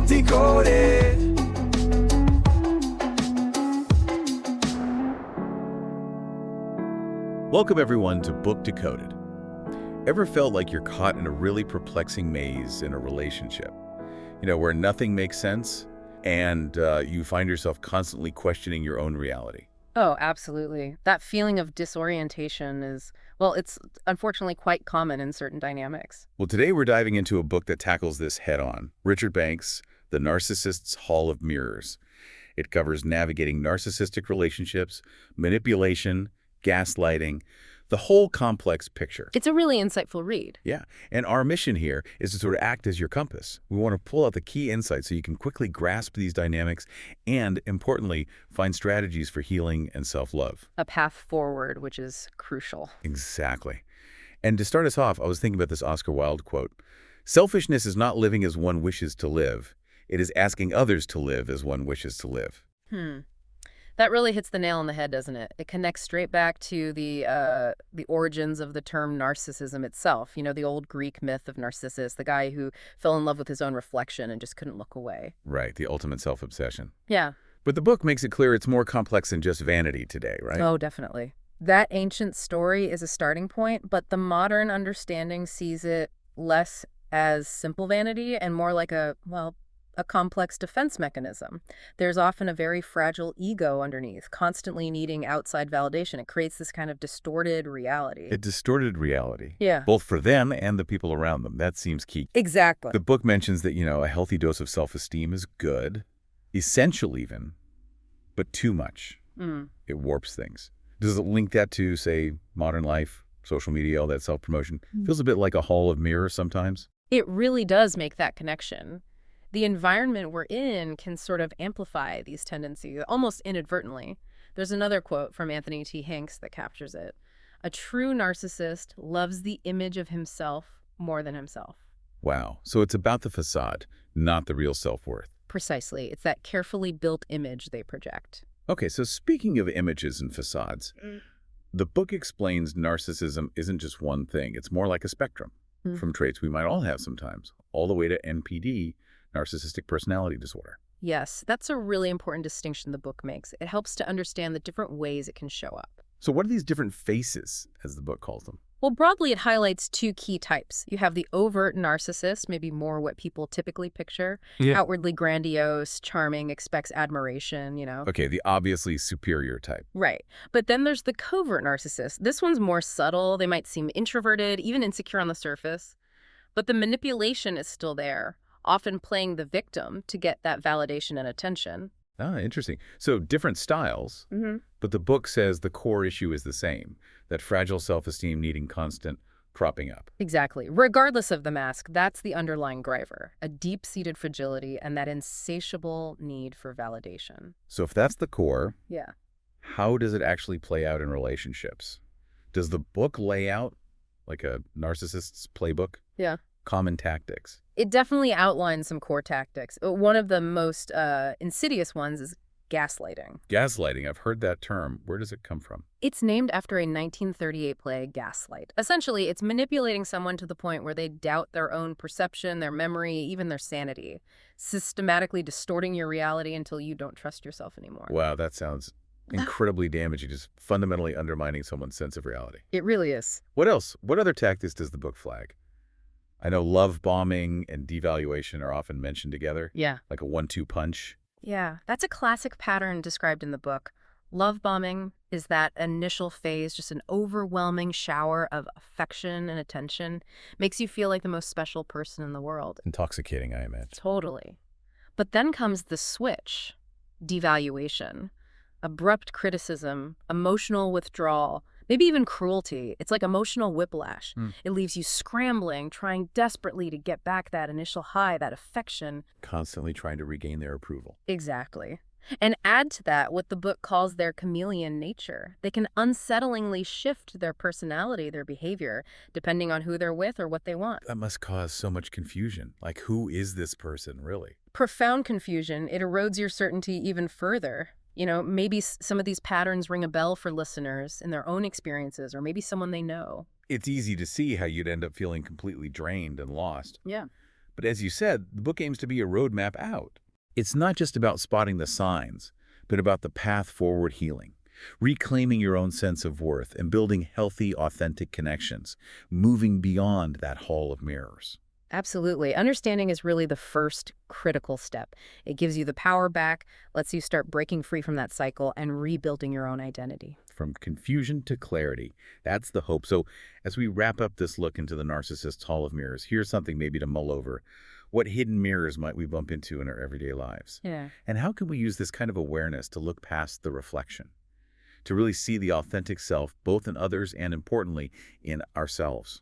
Decoded. Welcome everyone to Book Decoded. Ever felt like you're caught in a really perplexing maze in a relationship? Where nothing makes sense and you find yourself constantly questioning your own reality. Oh, absolutely. That feeling of disorientation is, well, it's unfortunately quite common in certain dynamics. Well, today we're diving into a book that tackles this head-on. Richard Banks' The Narcissist's Hall of Mirrors. It covers navigating narcissistic relationships, manipulation, gaslighting, the whole complex picture. It's a really insightful read. Yeah, and our mission here is to sort of act as your compass. We want to pull out the key insights so you can quickly grasp these dynamics and, importantly, find strategies for healing and self-love. A path forward, which is crucial. Exactly. And to start us off, I was thinking about this Oscar Wilde quote. Selfishness is not living as one wishes to live. It is asking others to live as one wishes to live. That really hits the nail on the head, doesn't it? It connects straight back to the origins of the term narcissism itself. The old Greek myth of Narcissus, the guy who fell in love with his own reflection and just couldn't look away. Right, the ultimate self-obsession. Yeah. But the book makes it clear it's more complex than just vanity today, right? Oh, definitely. That ancient story is a starting point, but the modern understanding sees it less as simple vanity and more like a complex defense mechanism. There's often a very fragile ego underneath, constantly needing outside validation. It creates this kind of distorted reality. A distorted reality. Yeah. Both for them and the people around them. That seems key. Exactly. The book mentions that, a healthy dose of self-esteem is good, essential even, but too much. It warps things. Does it link that to, say, modern life, social media, all that self-promotion? Feels a bit like a hall of mirrors sometimes. It really does make that connection. The environment we're in can sort of amplify these tendencies, almost inadvertently. There's another quote from Anthony T. Hanks that captures it. A true narcissist loves the image of himself more than himself. Wow. So it's about the facade, not the real self-worth. Precisely. It's that carefully built image they project. Okay, so speaking of images and facades, the book explains narcissism isn't just one thing. It's more like a spectrum from traits we might all have sometimes, all the way to NPD, narcissistic personality disorder. Yes, that's a really important distinction the book makes. It helps to understand the different ways it can show up. So what are these different faces, as the book calls them? Well, broadly, it highlights two key types. You have the overt narcissist, maybe more what people typically picture. Yeah. Outwardly grandiose, charming, expects admiration, Okay, the obviously superior type. Right. But then there's the covert narcissist. This one's more subtle. They might seem introverted, even insecure on the surface. But the manipulation is still there, often playing the victim to get that validation and attention. Ah, interesting. So different styles, but the book says the core issue is the same, that fragile self-esteem needing constant propping up. Exactly. Regardless of the mask, that's the underlying driver, a deep-seated fragility and that insatiable need for validation. So if that's the core, Yeah. how does it actually play out in relationships? Does the book lay out, like a narcissist's playbook, Yeah. common tactics? It definitely outlines some core tactics. One of the most insidious ones is gaslighting. Gaslighting, I've heard that term. Where does it come from? It's named after a 1938 play, Gaslight. Essentially, it's manipulating someone to the point where they doubt their own perception, their memory, even their sanity, systematically distorting your reality until you don't trust yourself anymore. Wow, that sounds incredibly damaging, just fundamentally undermining someone's sense of reality. It really is. What else? What other tactics does the book flag? I know love bombing and devaluation are often mentioned together, Yeah. like a 1-2 punch. Yeah, that's a classic pattern described in the book. Love bombing is that initial phase, just an overwhelming shower of affection and attention. Makes you feel like the most special person in the world. Intoxicating, I imagine. Totally. But then comes the switch, devaluation, abrupt criticism, emotional withdrawal, maybe even cruelty. It's like emotional whiplash. It leaves you scrambling, trying desperately to get back that initial high, that affection. Constantly trying to regain their approval. Exactly. And add to that what the book calls their chameleon nature. They can unsettlingly shift their personality, their behavior, depending on who they're with or what they want. That must cause so much confusion. Like, who is this person, really? Profound confusion. It erodes your certainty even further. Maybe some of these patterns ring a bell for listeners in their own experiences, or maybe someone they know. It's easy to see how you'd end up feeling completely drained and lost. Yeah. But as you said, the book aims to be a roadmap out. It's not just about spotting the signs, but about the path forward healing, reclaiming your own sense of worth and building healthy, authentic connections, moving beyond that hall of mirrors. Absolutely. Understanding is really the first critical step. It gives you the power back, lets you start breaking free from that cycle and rebuilding your own identity. From confusion to clarity. That's the hope. So as we wrap up this look into the narcissist's hall of mirrors, here's something maybe to mull over. What hidden mirrors might we bump into in our everyday lives? Yeah. And how can we use this kind of awareness to look past the reflection, to really see the authentic self, both in others and, importantly, in ourselves?